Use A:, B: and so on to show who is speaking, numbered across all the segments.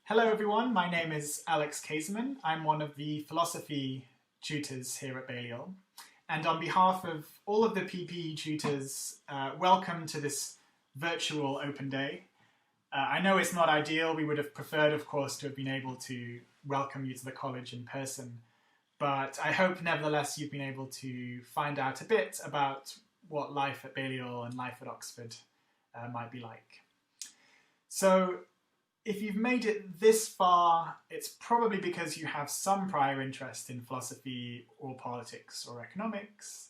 A: Hello everyone, my name is Alex Kaiserman. I'm one of the philosophy tutors here at Balliol. And on behalf of all of the PPE tutors, welcome to this virtual open day. I know it's not ideal. We would have preferred, of course, to have been able to welcome you to the college in person. But I hope, nevertheless, you've been able to find out a bit about what life at Balliol and life at Oxford might be like. So, if you've made it this far, it's probably because you have some prior interest in philosophy or politics or economics,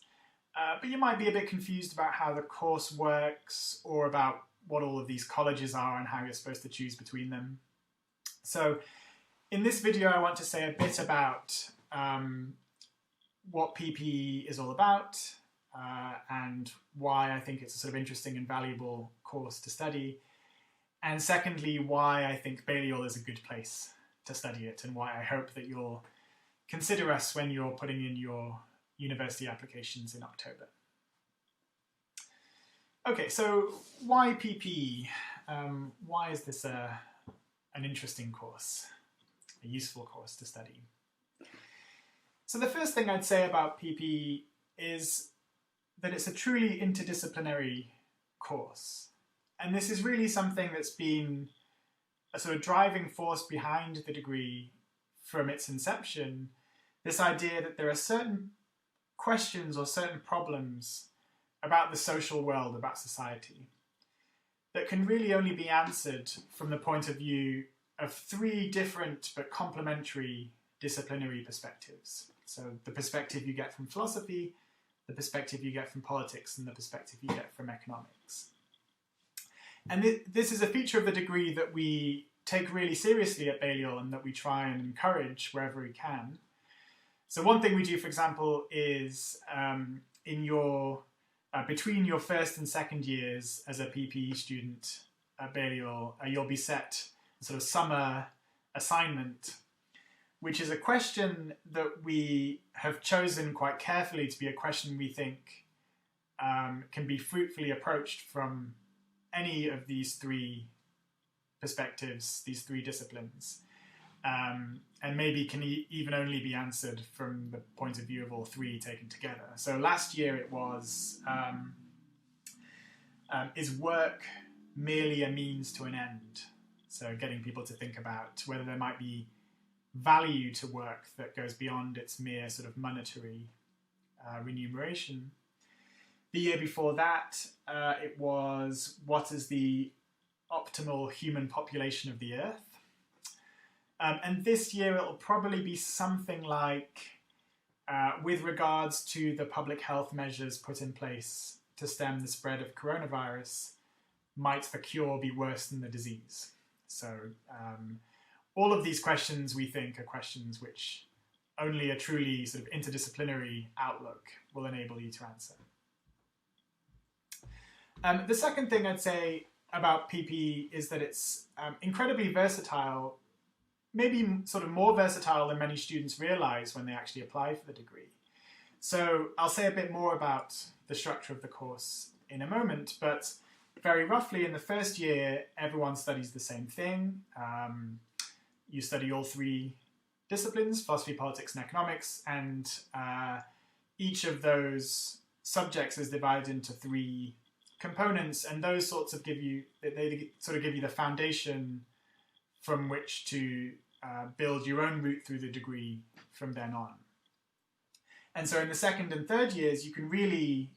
A: but you might be a bit confused about how the course works or about what all of these colleges are and how you're supposed to choose between them. So in this video, I want to say a bit about what PPE is all about and why I think it's a sort of interesting and valuable course to study. And secondly, why I think Balliol is a good place to study it and why I hope that you'll consider us when you're putting in your university applications in October. Okay, so why PPE? Why is this an interesting course, a useful course to study? So the first thing I'd say about PPE is that it's a truly interdisciplinary course. And this is really something that's been a sort of driving force behind the degree from its inception, this idea that there are certain questions or certain problems about the social world, about society, that can really only be answered from the point of view of three different but complementary disciplinary perspectives. So the perspective you get from philosophy, the perspective you get from politics, and the perspective you get from economics. And this is a feature of the degree that we take really seriously at Balliol and that we try and encourage wherever we can. So one thing we do, for example, is between your first and second years as a PPE student at Balliol, you'll be set a sort of summer assignment, which is a question that we have chosen quite carefully to be a question we think can be fruitfully approached from any of these three perspectives, these three disciplines, and maybe can even only be answered from the point of view of all three taken together. So last year it was, is work merely a means to an end? So getting people to think about whether there might be value to work that goes beyond its mere sort of monetary remuneration. The year before that, it was, what is the optimal human population of the Earth? And this year it'll probably be something like, with regards to the public health measures put in place to stem the spread of coronavirus, might the cure be worse than the disease? So all of these questions, we think, are questions which only a truly sort of interdisciplinary outlook will enable you to answer. The second thing I'd say about PPE is that it's incredibly versatile, maybe sort of more versatile than many students realise when they actually apply for the degree. So I'll say a bit more about the structure of the course in a moment, but very roughly in the first year, everyone studies the same thing. You study all three disciplines, philosophy, politics, and economics, and each of those subjects is divided into three components, and those sorts of give you the foundation from which to build your own route through the degree from then on. And so in the second and third years, you can really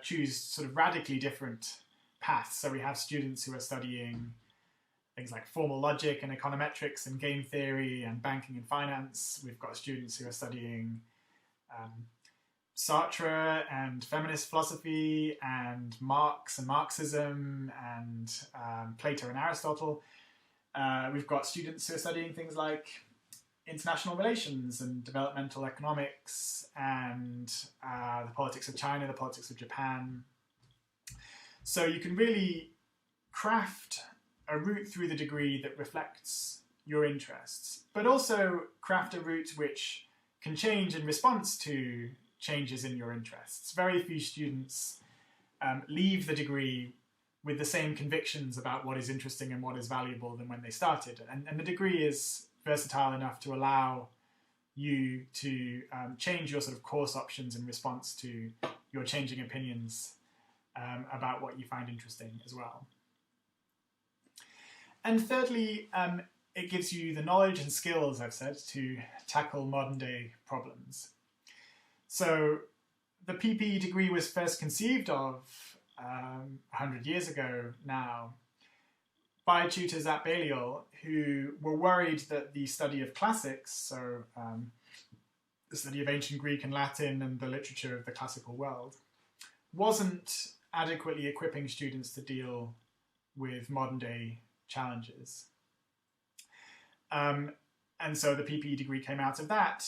A: choose sort of radically different paths. So we have students who are studying things like formal logic and econometrics and game theory and banking and finance. We've got students who are studying Sartre and feminist philosophy and Marx and Marxism and Plato and Aristotle. We've got students who are studying things like international relations and developmental economics and the politics of China, the politics of Japan. So you can really craft a route through the degree that reflects your interests, but also craft a route which can change in response to changes in your interests. Very few students leave the degree with the same convictions about what is interesting and what is valuable than when they started. And the degree is versatile enough to allow you to change your sort of course options in response to your changing opinions about what you find interesting as well. And thirdly, it gives you the knowledge and skills, I've said, to tackle modern day problems. So the PPE degree was first conceived of 100 years ago now by tutors at Balliol who were worried that the study of classics, so the study of ancient Greek and Latin and the literature of the classical world, wasn't adequately equipping students to deal with modern day challenges. And so the PPE degree came out of that.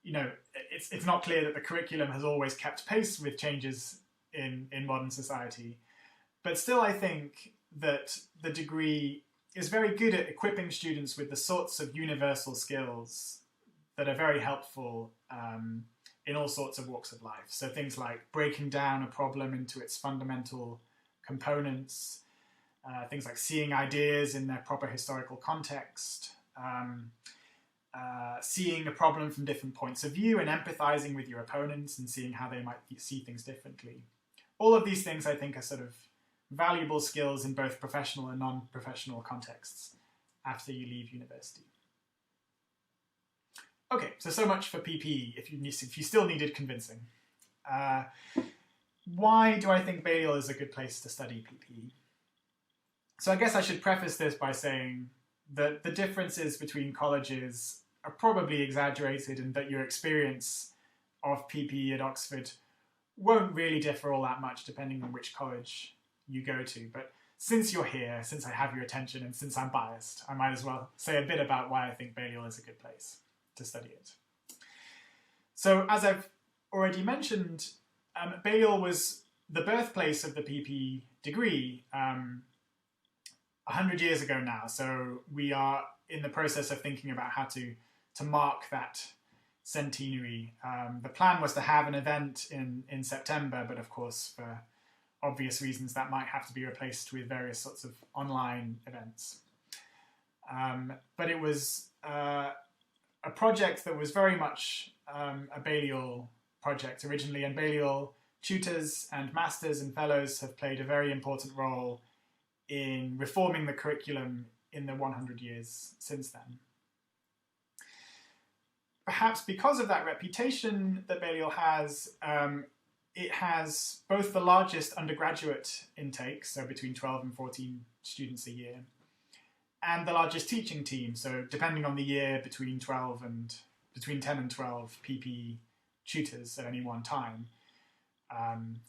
A: You know, it's not clear that the curriculum has always kept pace with changes in modern society, but still I think that the degree is very good at equipping students with the sorts of universal skills that are very helpful in all sorts of walks of life. So things like breaking down a problem into its fundamental components, things like seeing ideas in their proper historical context, seeing a problem from different points of view and empathizing with your opponents and seeing how they might see things differently. All of these things I think are sort of valuable skills in both professional and non-professional contexts after you leave university. Okay, so much for PPE, if you still needed convincing. Why do I think Balliol is a good place to study PPE? So I guess I should preface this by saying that the differences between colleges are probably exaggerated and that your experience of PPE at Oxford won't really differ all that much depending on which college you go to. But since you're here, since I have your attention, and since I'm biased, I might as well say a bit about why I think Balliol is a good place to study it. So as I've already mentioned, Balliol was the birthplace of the PPE degree 100 years ago now. So we are in the process of thinking about how to mark that centenary. The plan was to have an event in September, but of course, for obvious reasons, that might have to be replaced with various sorts of online events. But it was a project that was very much a Balliol project originally, and Balliol tutors and masters and fellows have played a very important role in reforming the curriculum in the 100 years since then. Perhaps because of that reputation that Balliol has, it has both the largest undergraduate intake, so between 12 and 14 students a year, and the largest teaching team, so depending on the year, between 10 and 12 PPE tutors at any one time.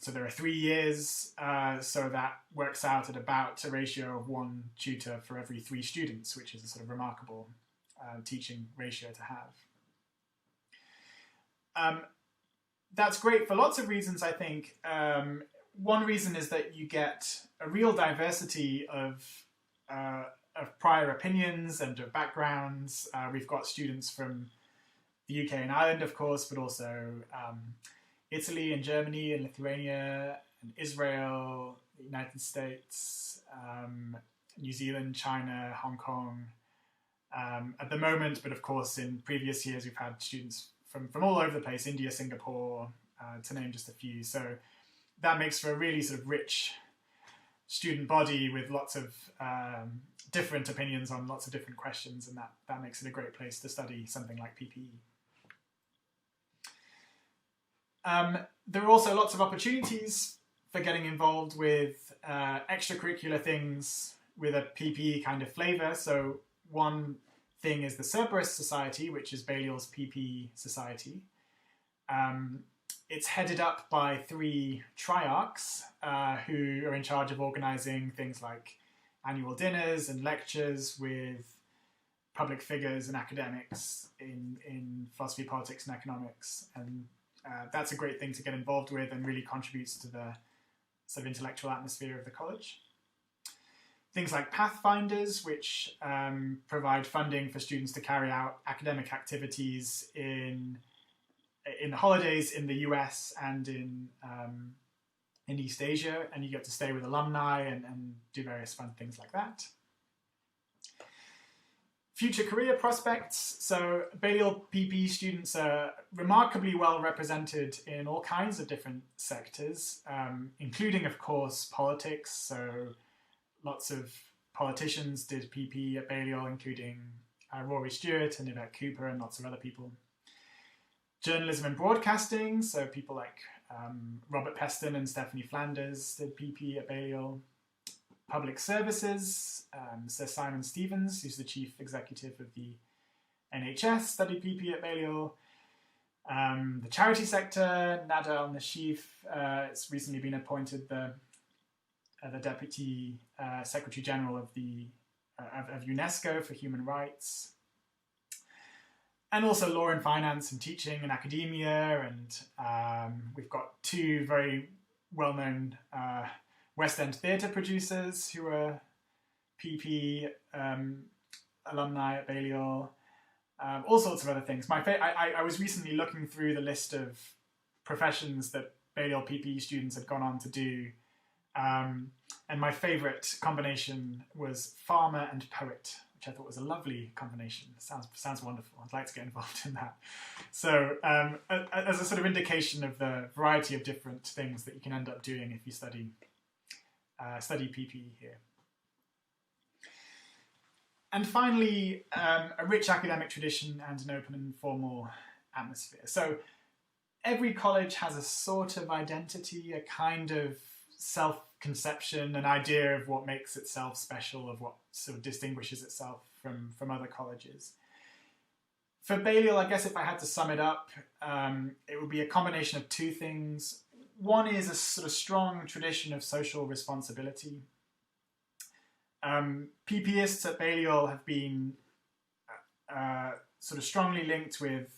A: So there are 3 years, so that works out at about a ratio of 1 tutor for every 3 students, which is a sort of remarkable teaching ratio to have. That's great for lots of reasons, I think. One reason is that you get a real diversity of prior opinions and of backgrounds. We've got students from the UK and Ireland, of course, but also Italy and Germany and Lithuania and Israel, the United States, New Zealand, China, Hong Kong. At the moment, but of course in previous years we've had students from all over the place, India, Singapore, to name just a few. So that makes for a really sort of rich student body with lots of different opinions on lots of different questions, and that makes it a great place to study something like PPE. There are also lots of opportunities for getting involved with extracurricular things with a PPE kind of flavour. So one thing is the Cerberus Society, which is Balliol's PPE society. It's headed up by 3 triarchs who are in charge of organising things like annual dinners and lectures with public figures and academics in philosophy, politics and economics. And that's a great thing to get involved with and really contributes to the sort of intellectual atmosphere of the college. Things like Pathfinders, which provide funding for students to carry out academic activities in the holidays in the US and in in East Asia, and you get to stay with alumni and do various fun things like that. Future career prospects. So Balliol PPE students are remarkably well represented in all kinds of different sectors, including, of course, politics. So lots of politicians did PPE at Balliol, including Rory Stewart and Yvette Cooper and lots of other people. Journalism and broadcasting, so people like Robert Peston and Stephanie Flanders did PPE at Balliol. Public services, Sir Simon Stevens, who's the chief executive of the NHS, studied PPE at Balliol. The charity sector, Nada Al-Nashif, has recently been appointed the Deputy Secretary General of UNESCO for Human Rights. And also law and finance and teaching and academia. And we've got two very well-known West End theatre producers who are PP alumni at Balliol. All sorts of other things. I was recently looking through the list of professions that Balliol PPE students had gone on to do. And my favourite combination was farmer and poet, which I thought was a lovely combination. Sounds wonderful. I'd like to get involved in that. So as a sort of indication of the variety of different things that you can end up doing if you study PPE here. And finally, a rich academic tradition and an open and formal atmosphere. So every college has a sort of identity, a kind of self-conception, an idea of what makes itself special, of what sort of distinguishes itself from other colleges. For Balliol, I guess if I had to sum it up, it would be a combination of two things. One is a sort of strong tradition of social responsibility. PPists at Balliol have been sort of strongly linked with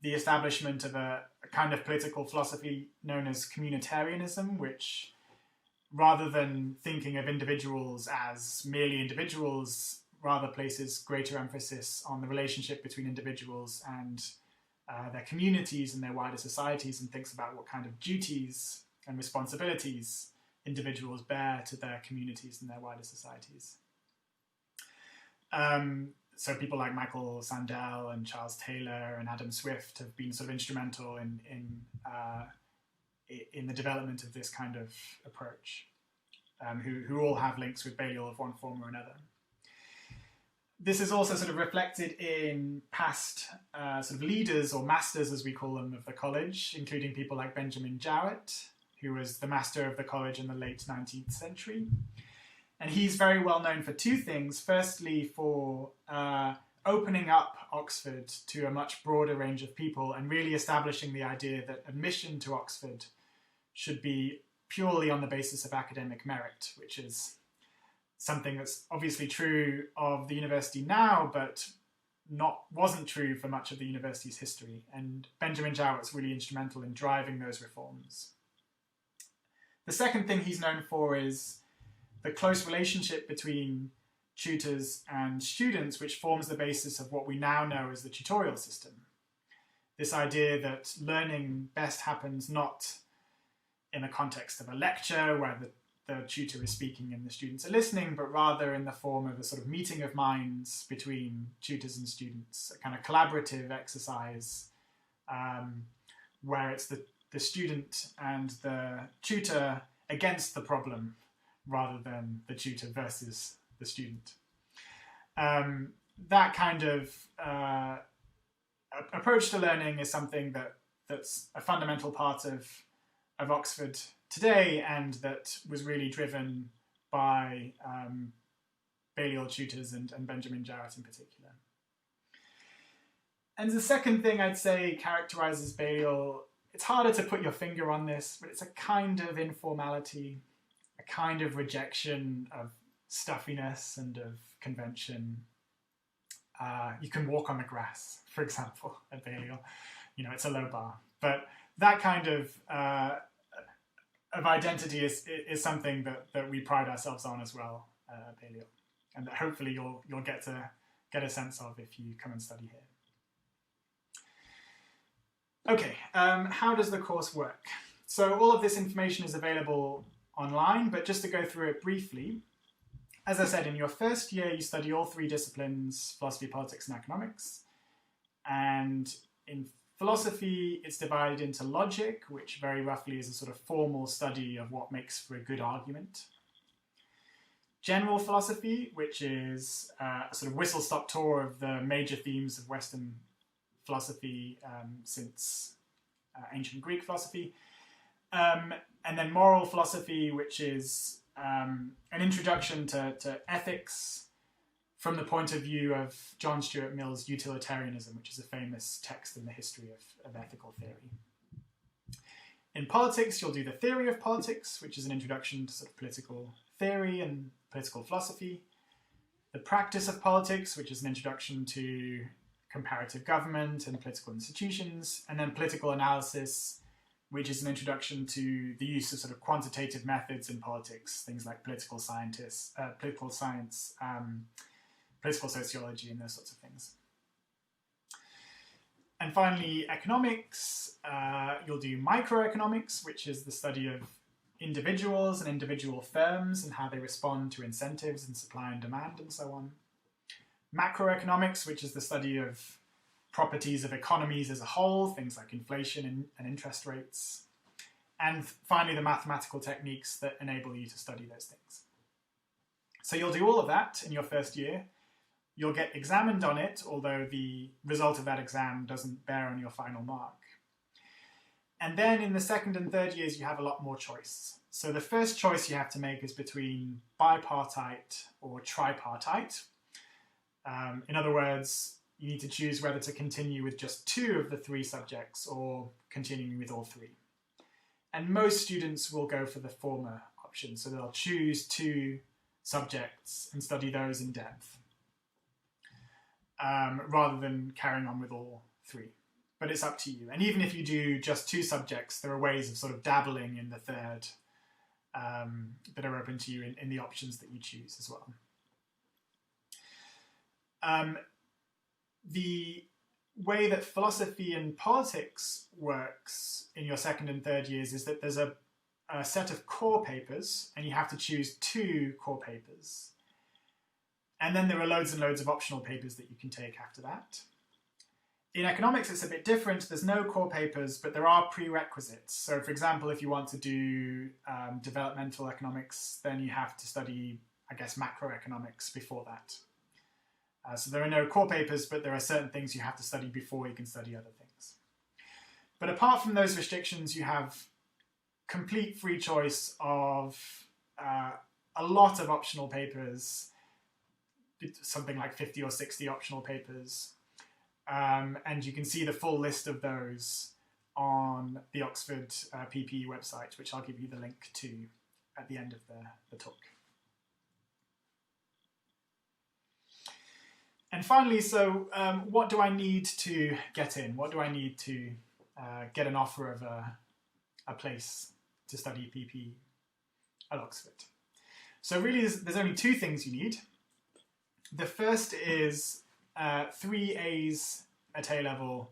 A: the establishment of a kind of political philosophy known as communitarianism, which, rather than thinking of individuals as merely individuals, rather places greater emphasis on the relationship between individuals and their communities and their wider societies, and thinks about what kind of duties and responsibilities individuals bear to their communities and their wider societies. So people like Michael Sandel and Charles Taylor and Adam Swift have been sort of instrumental in the development of this kind of approach, who all have links with Balliol of one form or another. This is also sort of reflected in past sort of leaders, or masters as we call them, of the college, including people like Benjamin Jowett, who was the master of the college in the late 19th century. And he's very well known for two things. Firstly, for opening up Oxford to a much broader range of people and really establishing the idea that admission to Oxford should be purely on the basis of academic merit, which is something that's obviously true of the university now, but wasn't true for much of the university's history. And Benjamin Jowett's really instrumental in driving those reforms. The second thing he's known for is the close relationship between tutors and students, which forms the basis of what we now know as the tutorial system. This idea that learning best happens not in the context of a lecture where the tutor is speaking and the students are listening, but rather in the form of a sort of meeting of minds between tutors and students, a kind of collaborative exercise where it's the student and the tutor against the problem rather than the tutor versus the student. That kind of approach to learning is something that's a fundamental part of Oxford today, and that was really driven by Balliol tutors and Benjamin Jowett in particular. And the second thing I'd say characterises Balliol, it's harder to put your finger on this, but it's a kind of informality, a kind of rejection of stuffiness and of convention. You can walk on the grass, for example, at Balliol. It's a low bar. But that kind of identity is something that we pride ourselves on as well at Balliol, and that hopefully you'll get a sense of if you come and study here. Okay, how does the course work? So all of this information is available online, but just to go through it briefly, as I said, in your first year, you study all three disciplines, philosophy, politics, and economics. And in philosophy, it's divided into logic, which very roughly is a sort of formal study of what makes for a good argument. General philosophy, which is a sort of whistle-stop tour of the major themes of Western philosophy since ancient Greek philosophy. And then moral philosophy, which is an introduction to ethics from the point of view of John Stuart Mill's Utilitarianism, which is a famous text in the history of ethical theory. In politics, you'll do the theory of politics, which is an introduction to sort of political theory and political philosophy. The practice of politics, which is an introduction to comparative government and political institutions. And then political analysis, which is an introduction to the use of sort of quantitative methods in politics, things like political science, political sociology, and those sorts of things. And finally, economics. You'll do microeconomics, which is the study of individuals and individual firms and how they respond to incentives and supply and demand and so on. Macroeconomics, which is the study of properties of economies as a whole, things like inflation and interest rates. And finally, the mathematical techniques that enable you to study those things. So you'll do all of that in your first year. You'll get examined on it, although the result of that exam doesn't bear on your final mark. And then in the second and third years, you have a lot more choice. So the first choice you have to make is between bipartite or tripartite. In other words, you need to choose whether to continue with just two of the three subjects or continuing with all three. And most students will go for the former option. So they'll choose two subjects and study those in depth, rather than carrying on with all three. But it's up to you. And even if you do just two subjects, there are ways of sort of dabbling in the third that are open to you in the options that you choose as well. The way that philosophy and politics works in your second and third years is that there's a set of core papers, and you have to choose two core papers. And then there are loads and loads of optional papers that you can take after that. In economics, it's a bit different. There's no core papers, but there are prerequisites. So, for example, if you want to do developmental economics, then you have to study, I guess, macroeconomics before that. So there are no core papers, but there are certain things you have to study before you can study other things. But apart from those restrictions, you have complete free choice of a lot of optional papers, something like 50 or 60 optional papers. And you can see the full list of those on the Oxford PPE website, which I'll give you the link to at the end of the talk. And finally, so what do I need to get in? What do I need to get an offer of a place to study PPE at Oxford? So really, there's only two things you need. The first is 3 A's at A-level,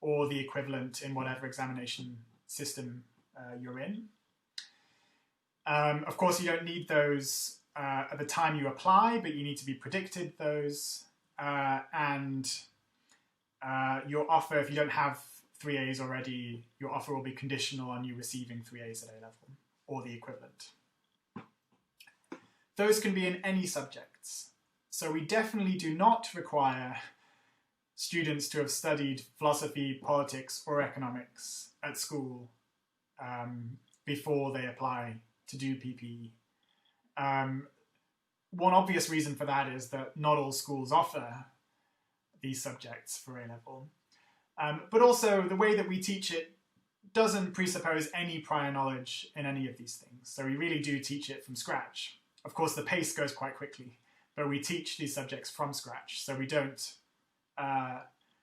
A: or the equivalent in whatever examination system you're in. Of course, you don't need those at the time you apply, but you need to be predicted those. And your offer, if you don't have 3 A's already, your offer will be conditional on you receiving 3 A's at A-level, or the equivalent. Those can be in any subjects. So we definitely do not require students to have studied philosophy, politics, or economics at school before they apply to do PPE. One obvious reason for that is that not all schools offer these subjects for A-level. But also the way that we teach it doesn't presuppose any prior knowledge in any of these things. So we really do teach it from scratch. Of course, the pace goes quite quickly, but we teach these subjects from scratch. So we don't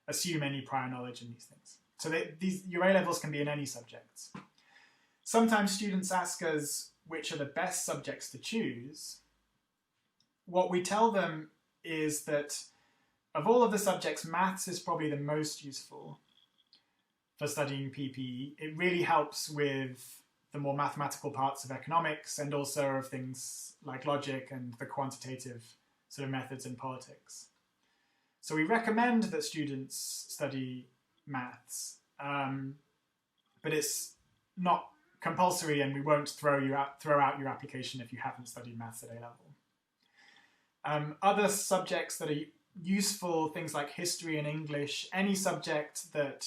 A: assume any prior knowledge in these things. So your A-levels can be in any subjects. Sometimes students ask us which are the best subjects to choose. What we tell them is that of all of the subjects, maths is probably the most useful. for studying PPE. It really helps with the more mathematical parts of economics and also of things like logic and the quantitative sort of methods in politics. So we recommend that students study maths, but it's not compulsory, and we won't throw out your application if you haven't studied maths at A-level. Other subjects that are useful, things like history and English, any subject that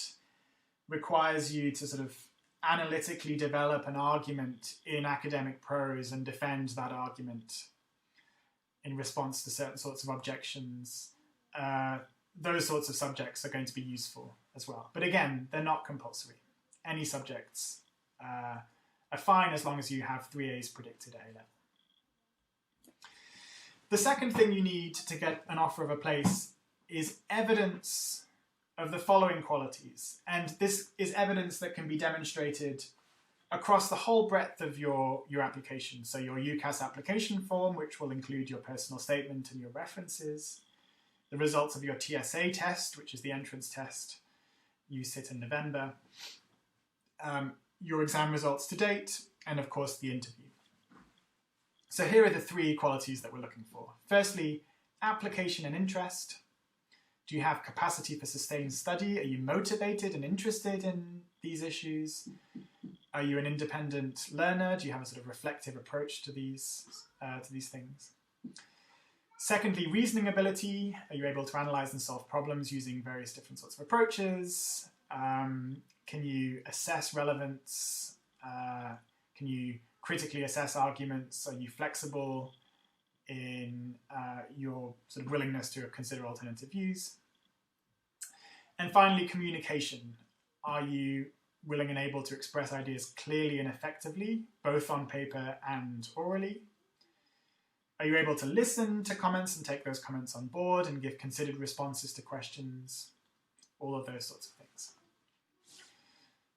A: requires you to sort of analytically develop an argument in academic prose and defend that argument in response to certain sorts of objections, those sorts of subjects are going to be useful as well. But again, they're not compulsory. Any subjects are fine as long as you have 3 A's predicted at A-level. The second thing you need to get an offer of a place is evidence of the following qualities. And this is evidence that can be demonstrated across the whole breadth of your application. So your UCAS application form, which will include your personal statement and your references, the results of your TSA test, which is the entrance test you sit in November, your exam results to date, and of course the interview. So here are the 3 qualities that we're looking for. Firstly, application and interest. Do you have capacity for sustained study? Are you motivated and interested in these issues? Are you an independent learner? Do you have a sort of reflective approach to these things? Secondly, reasoning ability. Are you able to analyze and solve problems using various different sorts of approaches? Can you assess relevance? Can you critically assess arguments? Are you flexible in your sort of willingness to consider alternative views? And finally, communication. Are you willing and able to express ideas clearly and effectively, both on paper and orally? Are you able to listen to comments and take those comments on board and give considered responses to questions? All of those sorts of things.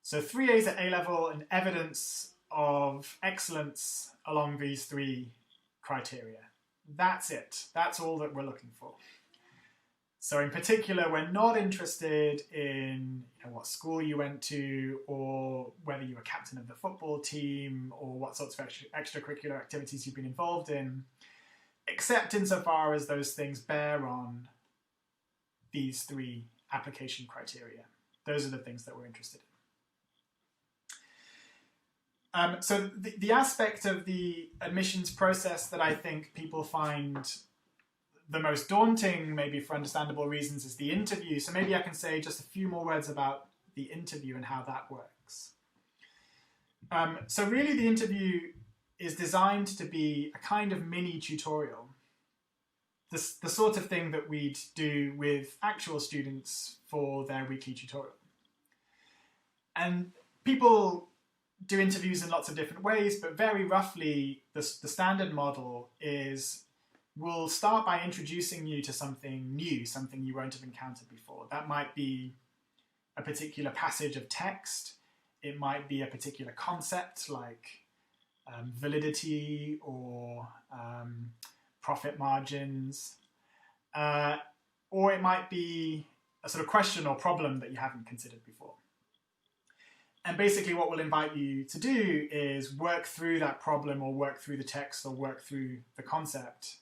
A: So 3 A's at A-level and evidence of excellence along these 3 criteria. That's it. That's all that we're looking for. So in particular, we're not interested in what school you went to, or whether you were captain of the football team, or what sorts of extracurricular activities you've been involved in, except insofar as those things bear on these 3 application criteria. Those are the things that we're interested in. So the aspect of the admissions process that I think people find the most daunting, maybe for understandable reasons, is the interview. So maybe I can say just a few more words about the interview and how that works. So really the interview is designed to be a kind of mini tutorial. The sort of thing that we'd do with actual students for their weekly tutorial. And people do interviews in lots of different ways, but very roughly the standard model is we'll start by introducing you to something new, something you won't have encountered before. That might be a particular passage of text. It might be a particular concept like validity or profit margins. Or it might be a sort of question or problem that you haven't considered before. And basically what we'll invite you to do is work through that problem or work through the text or work through the concept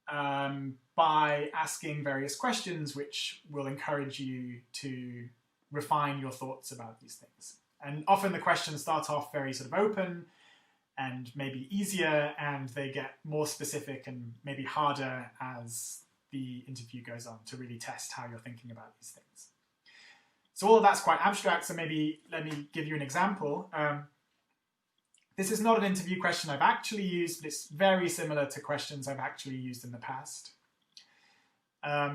A: by asking various questions which will encourage you to refine your thoughts about these things. And often the questions start off very sort of open and maybe easier, and they get more specific and maybe harder as the interview goes on to really test how you're thinking about these things. So all of that's quite abstract, so maybe let me give you an example. This is not an interview question I've actually used, but it's very similar to questions I've actually used in the past.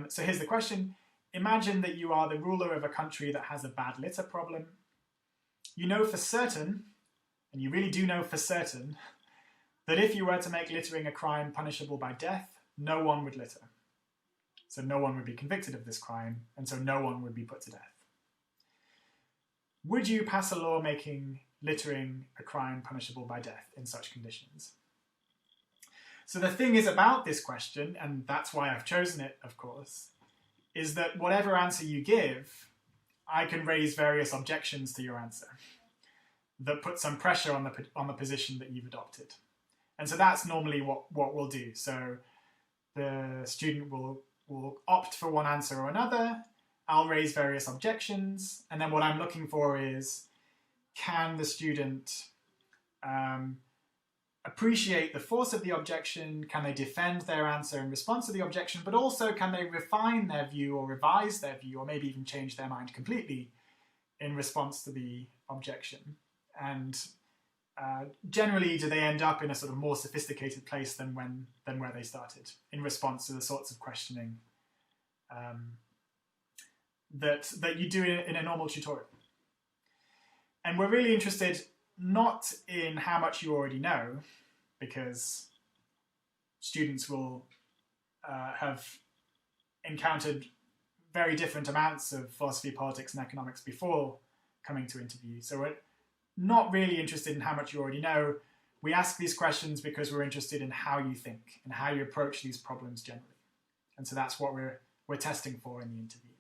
A: So here's the question. Imagine that you are the ruler of a country that has a bad litter problem. You know for certain, and you really do know for certain, that if you were to make littering a crime punishable by death, no one would litter. So no one would be convicted of this crime, and so no one would be put to death. Would you pass a law making littering a crime punishable by death in such conditions? So the thing is about this question, and that's why I've chosen it, of course, is that whatever answer you give, I can raise various objections to your answer that put some pressure on the position that you've adopted. And so that's normally what we'll do. So the student will opt for one answer or another. I'll raise various objections. And then what I'm looking for is, can the student appreciate the force of the objection? Can they defend their answer in response to the objection? But also, can they refine their view or revise their view, or maybe even change their mind completely in response to the objection? And generally, do they end up in a sort of more sophisticated place than where they started in response to the sorts of questioning that you do in a normal tutorial? And we're really interested not in how much you already know, because students will have encountered very different amounts of philosophy, politics, and economics before coming to interview. So we're not really interested in how much you already know. We ask these questions because we're interested in how you think and how you approach these problems generally. And so that's what we're testing for in the interview.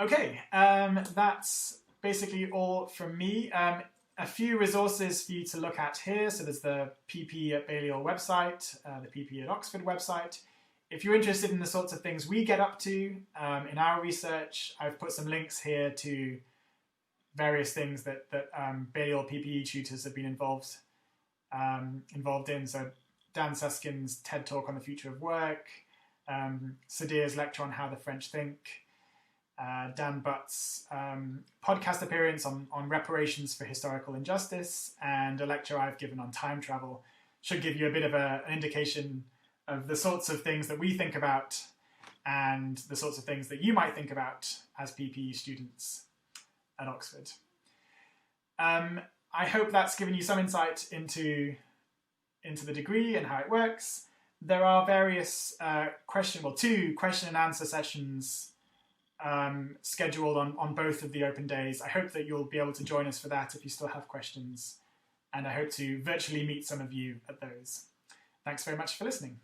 A: Okay, that's basically all from me. A few resources for you to look at here. So there's the PPE at Balliol website, the PPE at Oxford website. If you're interested in the sorts of things we get up to in our research, I've put some links here to various things that Balliol PPE tutors have been involved in. So Dan Susskind's TED Talk on the Future of Work, Sadir's lecture on how the French think, Dan Butt's podcast appearance on reparations for historical injustice, and a lecture I've given on time travel should give you a bit of an indication of the sorts of things that we think about and the sorts of things that you might think about as PPE students at Oxford. I hope that's given you some insight into the degree and how it works. There are various two question and answer sessions scheduled on both of the open days. I hope that you'll be able to join us for that if you still have questions, and I hope to virtually meet some of you at those. Thanks very much for listening.